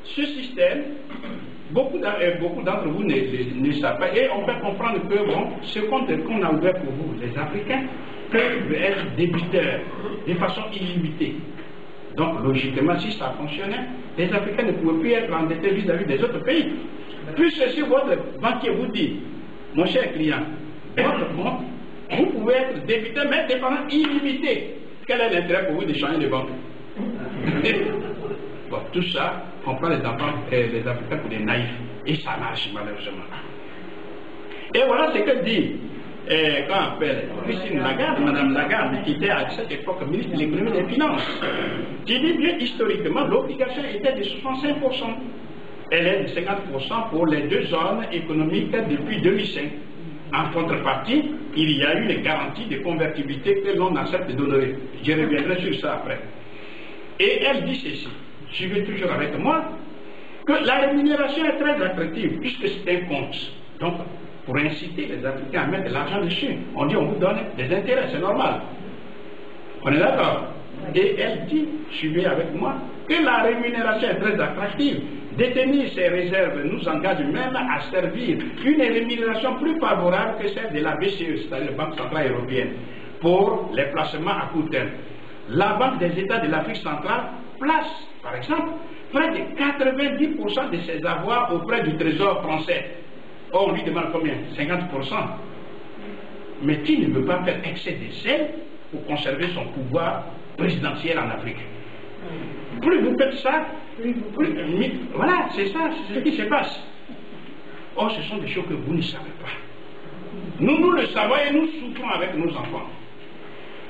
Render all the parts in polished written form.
ce système, beaucoup d'entre vous ne savent pas, et on peut comprendre que bon, ce compte qu'on a ouvert pour vous, les Africains, peuvent être débiteurs de façon illimitée. Donc, logiquement, si ça fonctionnait, les Africains ne pouvaient plus être endettés vis-à-vis des autres pays. Puisque si votre banquier vous dit, mon cher client, votre compte, vous pouvez être débiteur, mais de façon illimitée. Quel est l'intérêt pour vous de changer de banque? Bon, tout ça, on prend les Africains pour des naïfs. Et ça marche, malheureusement. Et voilà ce que dit, quand on appelle Christine Lagarde, Madame Lagarde, qui était à cette époque ministre de l'économie et des finances, qui dit bien historiquement, l'obligation était de 65%. Elle est de 50% pour les deux zones économiques depuis 2005. En contrepartie, il y a eu une garantie de convertibilité que l'on accepte d'honorer. Je reviendrai sur ça après. Et elle dit ceci, suivez toujours avec moi, que la rémunération est très attractive puisque c'est un compte. Donc, pour inciter les Africains à mettre de l'argent dessus, on dit on vous donne des intérêts, c'est normal. On est d'accord? Et elle dit, suivez avec moi, que la rémunération est très attractive. Détenir ces réserves nous engage même à servir une rémunération plus favorable que celle de la BCE, c'est-à-dire la Banque Centrale Européenne, pour les placements à court terme. La Banque des États de l'Afrique centrale place, par exemple, près de 90% de ses avoirs auprès du Trésor français. Or, on lui demande combien? 50%. Mais qui ne veut pas faire excès de zèle pour conserver son pouvoir présidentiel en Afrique? Plus vous faites ça, voilà, c'est ça, c'est ce qui se passe. Or, ce sont des choses que vous ne savez pas. Nous le savons et nous souffrons avec nos enfants.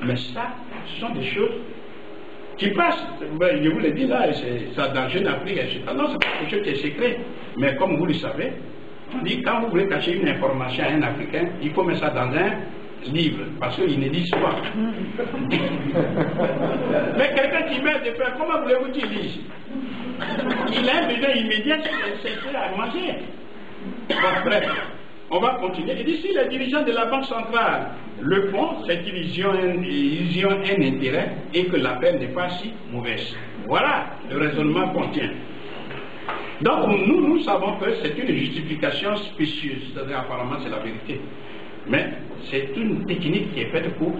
Mais ça, ce sont des choses qui passent. Ben, je vous l'ai dit là, ça dans Jeune Afrique, etc. Non, c'est pas quelque chose qui est secret. Mais comme vous le savez, on dit quand vous voulez cacher une information à un Africain, il faut mettre ça dans un livre, parce qu'ils ne lisent pas. Mais quelqu'un qui met de peur, comment voulez-vous qu'il lise? Il a un besoin immédiat, c'est à manger. Bon, bref, on va continuer. Et d'ici, les dirigeants de la Banque centrale le font, c'est qu'ils ont un intérêt et que l'appel n'est pas si mauvaise. Voilà le raisonnement qu'on tient. Donc, nous savons que c'est une justification spécieuse, c'est-à-dire apparemment c'est la vérité. Mais c'est une technique qui est faite pour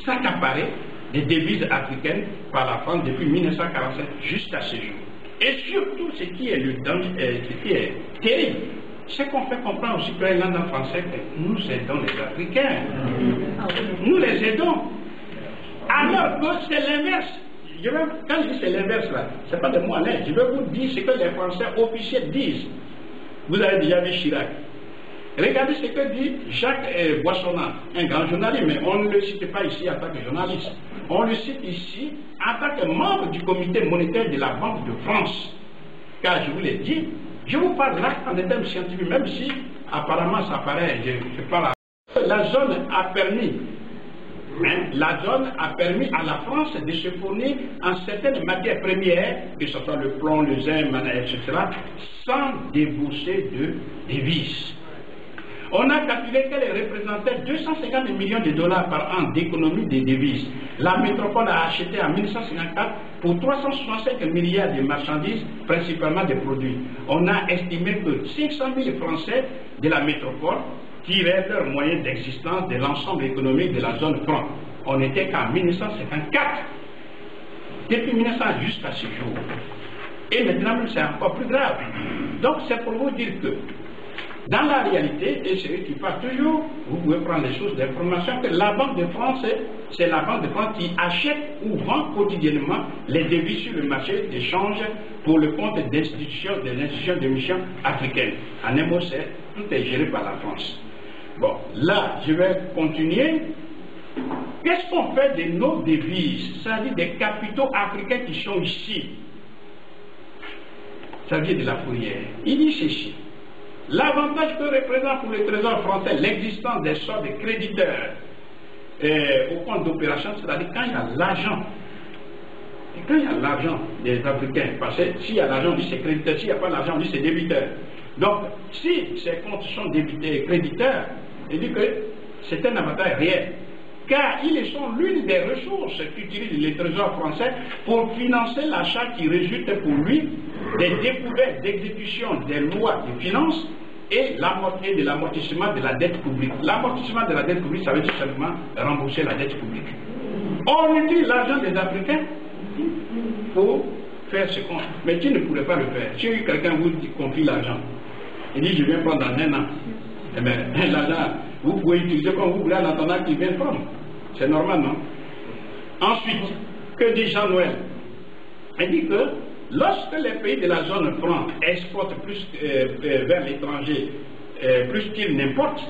s'accaparer des devises africaines par la France depuis 1947 jusqu'à ce jour. Et surtout, ce qui est terrible, c'est qu'on fait comprendre aux citoyens en français que nous aidons les Africains. Nous les aidons. Alors que c'est l'inverse. Quand je dis c'est l'inverse là, c'est pas de moi, hein. Je vais vous dire ce que les Français officiels disent. Vous avez déjà vu Chirac. Regardez ce que dit Jacques Boissonnat, un grand journaliste, mais on ne le cite pas ici en tant que journaliste. On le cite ici en tant que membre du comité monétaire de la Banque de France. Car je vous l'ai dit, je vous parle là en termes scientifiques, même si apparemment ça paraît, je parle. La zone a permis à la France de se fournir en certaines matières premières, que ce soit le plomb, le zinc, etc., sans débourser de devises. On a calculé qu'elle représentait 250 millions de dollars par an d'économie des devises. La métropole a acheté en 1954 pour 365 milliards de marchandises, principalement des produits. On a estimé que 500 000 Français de la métropole tiraient leurs moyens d'existence de l'ensemble économique de la zone franc. On n'était qu'en 1954. Depuis 1900 jusqu'à ce jour. Et maintenant, c'est encore plus grave. Donc, c'est pour vous dire que dans la réalité, et c'est eux qui parlent toujours, vous pouvez prendre les sources d'information, que la Banque de France, c'est la Banque de France qui achète ou vend quotidiennement les devises sur le marché d'échange pour le compte des institutions d'émission africaines. En un mot, tout est géré par la France. Bon, là, je vais continuer. Qu'est-ce qu'on fait de nos devises, c'est-à-dire des capitaux africains qui sont ici? Ça vient de la fourrière. Il dit ceci. L'avantage que représente pour le Trésor français l'existence des sortes de créditeurs au compte d'opération, c'est-à-dire quand il y a l'argent. Et quand il y a l'argent des Africains, parce que s'il y a l'argent, on dit c'est créditeur, s'il n'y a pas l'argent, on dit c'est débiteur. Donc, si ces comptes sont débités et créditeurs, il dit que c'est un avantage réel. Car ils sont l'une des ressources qu'utilise le Trésor français pour financer l'achat qui résulte pour lui des découvertes d'exécution des lois de finances et de l'amortissement de la dette publique. L'amortissement de la dette publique, ça veut dire seulement rembourser la dette publique. On utilise l'argent des Africains pour faire ce qu'on... Mais tu ne pourrais pas le faire. Si quelqu'un vous confie l'argent, il dit je viens prendre dans un an. Eh bien, l'argent, vous pouvez utiliser comme vous voulez en attendant qu'il vienne prendre. C'est normal, non? Ensuite, que dit Jean-Noël? Il dit que lorsque les pays de la zone franc exportent plus vers l'étranger, plus qu'ils n'importent,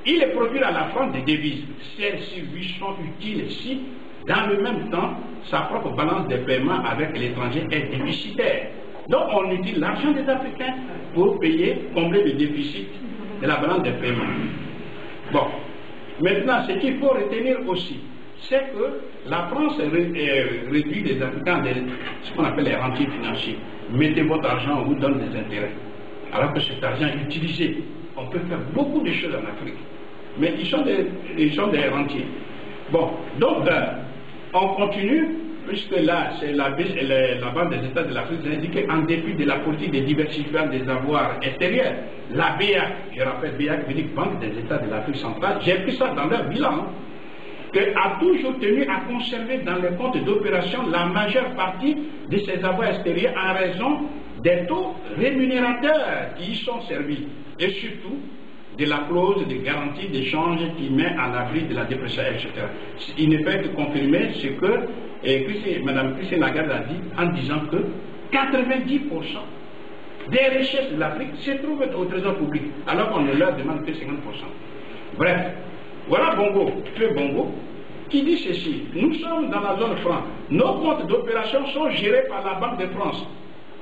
ils produisent à la France des devises. Celles-ci lui sont utiles si, dans le même temps, sa propre balance de paiement avec l'étranger est déficitaire. Donc on utilise l'argent des Africains pour payer, combler le déficit de la balance de paiement. Bon, maintenant ce qu'il faut retenir aussi, c'est que la France réduit les Africains ce qu'on appelle les rentiers financiers. Mettez votre argent, on vous donne des intérêts. Alors que cet argent est utilisé. On peut faire beaucoup de choses en Afrique. Mais ils sont des rentiers. Bon, donc on continue, puisque là, c'est la Banque des États de l'Afrique qui indique qu'en dépit de la politique de diversification des avoirs extérieurs, la BEAC, je rappelle BEAC, veut dire Banque des États de l'Afrique centrale, j'ai pris ça dans leur bilan, a toujours tenu à conserver dans le compte d'opération la majeure partie de ses avoirs extérieurs en raison des taux rémunérateurs qui y sont servis et surtout de la clause de garantie d'échange qui met en abri de la dépression, etc. Il ne fait que confirmer ce que Mme Christine Lagarde a dit en disant que 90% des richesses de l'Afrique se trouvent au trésor public, alors qu'on ne leur demande que 50%. Bref, voilà Bongo, Bongo, qui dit ceci: nous sommes dans la zone franc, nos comptes d'opération sont gérés par la Banque de France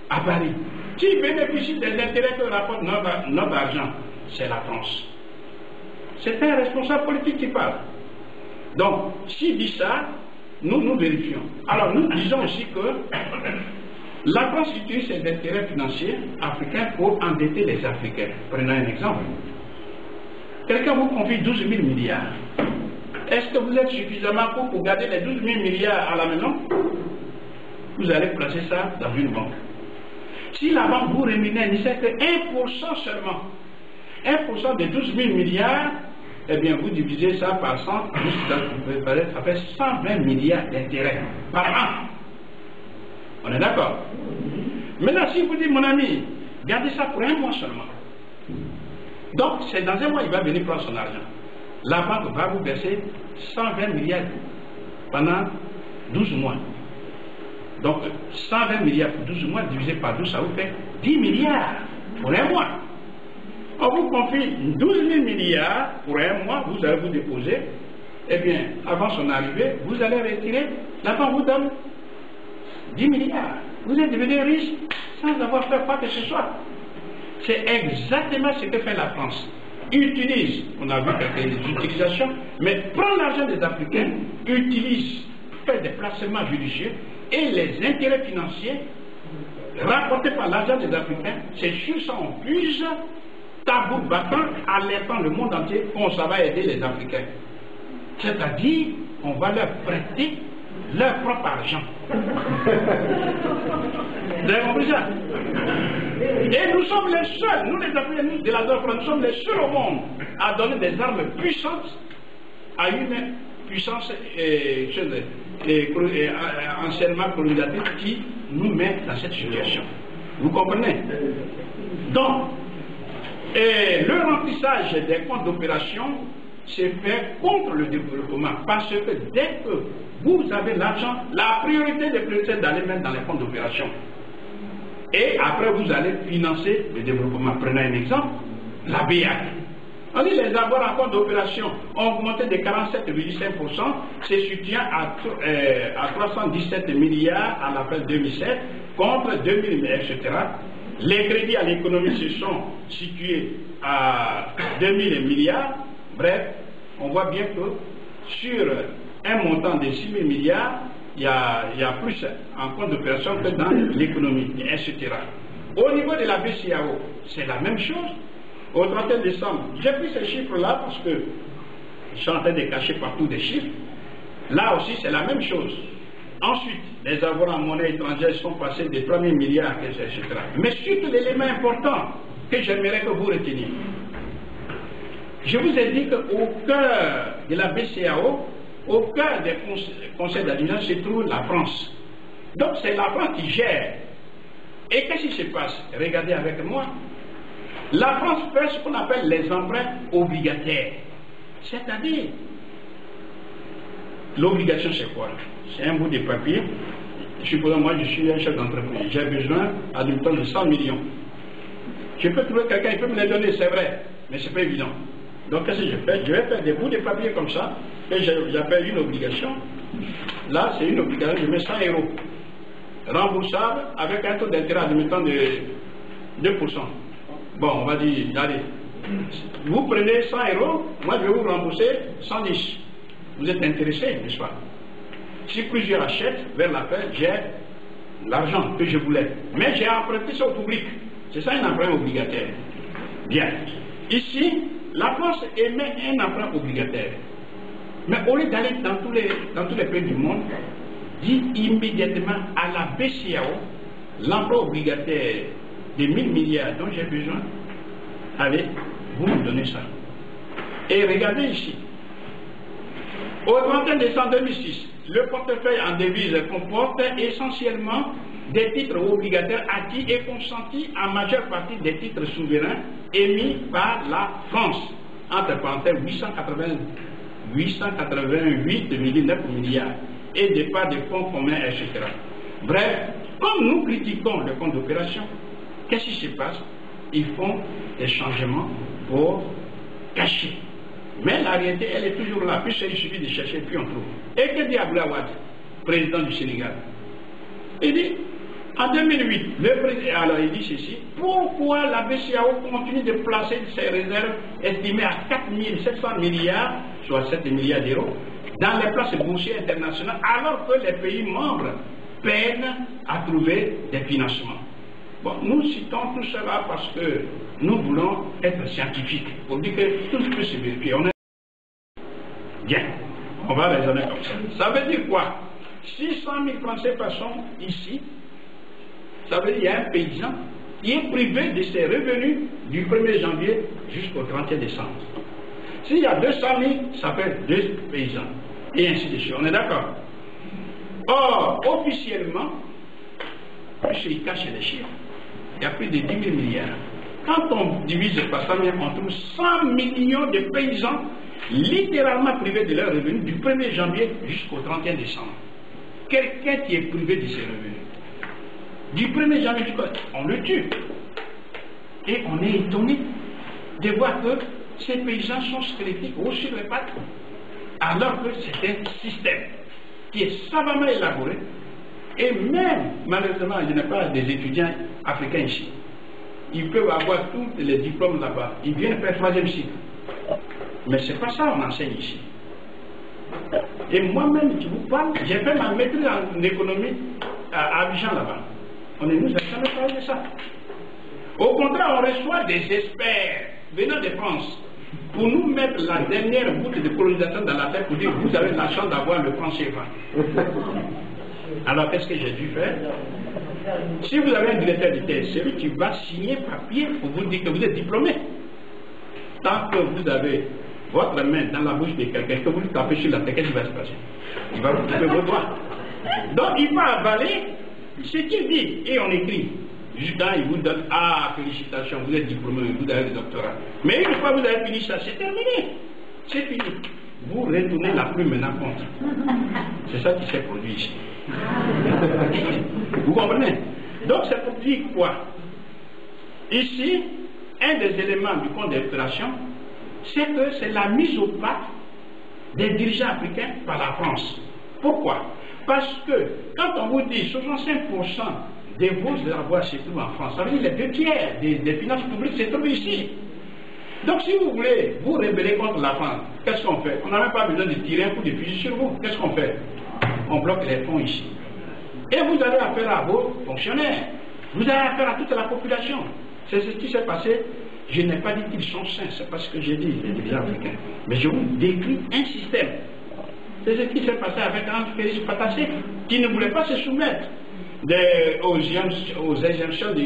à Paris, qui bénéficie des intérêts que rapporte notre argent. C'est la France. C'est un responsable politique qui parle. Donc, s'il dit ça, nous vérifions. Alors, nous disons aussi que la France utilise ses intérêts financiers africains pour endetter les Africains. Prenons un exemple. Quelqu'un vous confie 12 000 milliards. Est-ce que vous êtes suffisamment pour garder les 12 000 milliards à la maison? Vous allez placer ça dans une banque. Si la banque vous rémunère, ne sait que 1% seulement, 1% des 12 000 milliards, eh bien vous divisez ça par 100, ça fait 120 milliards d'intérêts par an. On est d'accord? Maintenant, si vous dites, mon ami, gardez ça pour un mois seulement. Donc, c'est dans un mois, il va venir prendre son argent. La banque va vous verser 120 milliards pendant 12 mois. Donc, 120 milliards pour 12 mois divisé par 12, ça vous fait 10 milliards pour un mois. On vous confie 12 000 milliards pour un mois, vous allez vous déposer. Eh bien, avant son arrivée, vous allez retirer, la banque vous donne 10 milliards. Vous êtes devenu riche sans avoir fait quoi que ce soit. C'est exactement ce que fait la France. Utilise, on a vu quelques utilisations, mais prend l'argent des Africains, utilise, fait des placements judicieux et les intérêts financiers rapportés par l'argent des Africains, c'est sur ça on puise, tabou battant, alertant le monde entier qu'on ça va aider les Africains. C'est-à-dire qu'on va leur prêter leur propre argent. Vous avez compris ça? Et nous sommes les seuls, nous les Africains de la zone franc, nous sommes les seuls au monde à donner des armes puissantes à une puissance anciennement colonisatrice qui nous met dans cette situation. Vous comprenez? Donc, le remplissage des comptes d'opération se fait contre le développement parce que dès que vous avez l'argent, la priorité des priorités c'est d'aller mettre dans les comptes d'opération. Et après, vous allez financer le développement. Prenez un exemple, la BEAC. On dit les avoirs en compte d'opération ont augmenté de 47,5%, se soutient à 317 milliards à la fin 2007, contre 2000, etc. Les crédits à l'économie se sont situés à 2000 milliards. Bref, on voit bien que sur un montant de 6 000 milliards, il y a plus en compte d'opération que dans l'économie, etc. Au niveau de la BCAO, c'est la même chose. Au 31 décembre, j'ai pris ces chiffres-là parce que je suis en train de cacher partout des chiffres. Là aussi, c'est la même chose. Ensuite, les avoirs en monnaie étrangère sont passés de 3 000 milliards, etc. Mais surtout l'élément important que j'aimerais que vous reteniez. Je vous ai dit qu'au cœur de la BCEAO, au cœur des conseils d'administration se trouve la France. Donc c'est la France qui gère. Et qu'est-ce qui se passe? Regardez avec moi. La France fait ce qu'on appelle les emprunts obligataires. C'est-à-dire, l'obligation c'est quoi? C'est un bout de papier. Supposons moi je suis un chef d'entreprise. J'ai besoin à du temps de 100 millions. Je peux trouver quelqu'un, il peut me les donner, c'est vrai, mais c'est pas évident. Donc qu'est-ce que je fais? Je vais faire des bouts de papier comme ça, que j'appelle une obligation. Là, c'est une obligation, je mets 100 euros. Remboursable avec un taux d'intérêt admettant de 2%. Bon, on va dire, allez, vous prenez 100 euros, moi je vais vous rembourser 110. Vous êtes intéressé, n'est-ce pas? Si plusieurs achètent, vers la fin, j'ai l'argent que je voulais. Mais j'ai emprunté ça au public. C'est ça un emprunt obligataire. Bien. Ici, la France émet un emprunt obligataire. Mais au lieu d'aller dans tous les pays du monde, dit immédiatement à la BCEAO, l'emprunt obligataire de 1000 milliards dont j'ai besoin, allez, vous me donnez ça. Et regardez ici. Au 31 décembre 2006, le portefeuille en devise comporte essentiellement des titres obligataires acquis et consentis en majeure partie des titres souverains émis par la France, entre parenthèses 888,9 milliards, et des parts de fonds communs, etc. Bref, comme nous critiquons le compte d'opération, qu'est-ce qui se passe? Ils font des changements pour cacher. Mais la réalité, elle est toujours là. Puis il suffit de chercher, puis on trouve. Et que dit Abdoulaye Wade, président du Sénégal? Il dit, en 2008, le président, alors il dit ceci, pourquoi la BCEAO continue de placer ses réserves estimées à 4 700 milliards, soit 7 milliards d'euros, dans les places boursières internationales, alors que les pays membres peinent à trouver des financements? Bon, nous citons tout cela parce que nous voulons être scientifiques, pour dire que tout peut se vérifier. Bien, on va raisonner comme ça. Ça veut dire quoi? 600 000 francs CFA sont ici. Ça veut dire qu'il y a un paysan qui est privé de ses revenus du 1er janvier jusqu'au 31 décembre. S'il y a 200 000, ça fait 2 paysans. Et ainsi de suite. On est d'accord? Or, officiellement, puisqu'il cache les chiffres, il y a plus de 10 000 milliards. Quand on divise par 100 000, on trouve 100 millions de paysans littéralement privés de leurs revenus du 1er janvier jusqu'au 31 décembre. Quelqu'un qui est privé de ses revenus. Du 1er janvier jusqu'au... on le tue. Et on est étonné de voir que ces paysans sont squelettiques ou sur les pattes. Alors que c'est un système qui est savamment élaboré. Et même, malheureusement, je n'ai pas des étudiants africains ici. Ils peuvent avoir tous les diplômes là-bas. Ils viennent faire 3e cycle. Mais ce n'est pas ça qu'on enseigne ici. Et moi-même, je vous parle, j'ai fait ma maîtrise en économie à Abidjan là-bas. On ne nous a jamais parlé de ça. Au contraire, on reçoit des experts venant de France pour nous mettre la dernière goutte de colonisation dans la tête pour dire vous avez la chance d'avoir le franc CFA. Alors qu'est-ce que j'ai dû faire? Si vous avez un directeur de thèse, celui qui va signer papier pour vous dire que vous êtes diplômé. Tant que vous avez votre main dans la bouche de quelqu'un, que vous lui tapez sur la tête, qu'est-ce qui va se passer? Il va vous couper vos doigts. Donc il va avaler ce qu'il dit et on écrit. Juste là, il vous donne ah, félicitations, vous êtes diplômé, vous avez le doctorat. Mais une fois que vous avez fini ça, c'est terminé. C'est fini. Vous retournez la plume maintenant contre. C'est ça qui s'est produit ici. Vous comprenez? Donc c'est pour dire quoi? Ici, un des éléments du compte d'opération, c'est que c'est la mise au pas des dirigeants africains par la France. Pourquoi? Parce que quand on vous dit 65% des vos avoirs se trouvent en France, ça veut dire les 2 tiers des finances publiques se trouvent ici. Donc si vous voulez vous rebeller contre la France, qu'est-ce qu'on fait? On n'a même pas besoin de tirer un coup de fusil sur vous. Qu'est-ce qu'on fait? On bloque les fonds ici. Et vous avez affaire à vos fonctionnaires. Vous avez affaire à toute la population. C'est ce qui s'est passé. Je n'ai pas dit qu'ils sont sains, c'est pas ce que j'ai dit, les dirigeants africains. Mais je vous décris un système. C'est ce qui s'est passé avec Félix Patassé, qui ne voulait pas se soumettre aux injonctions du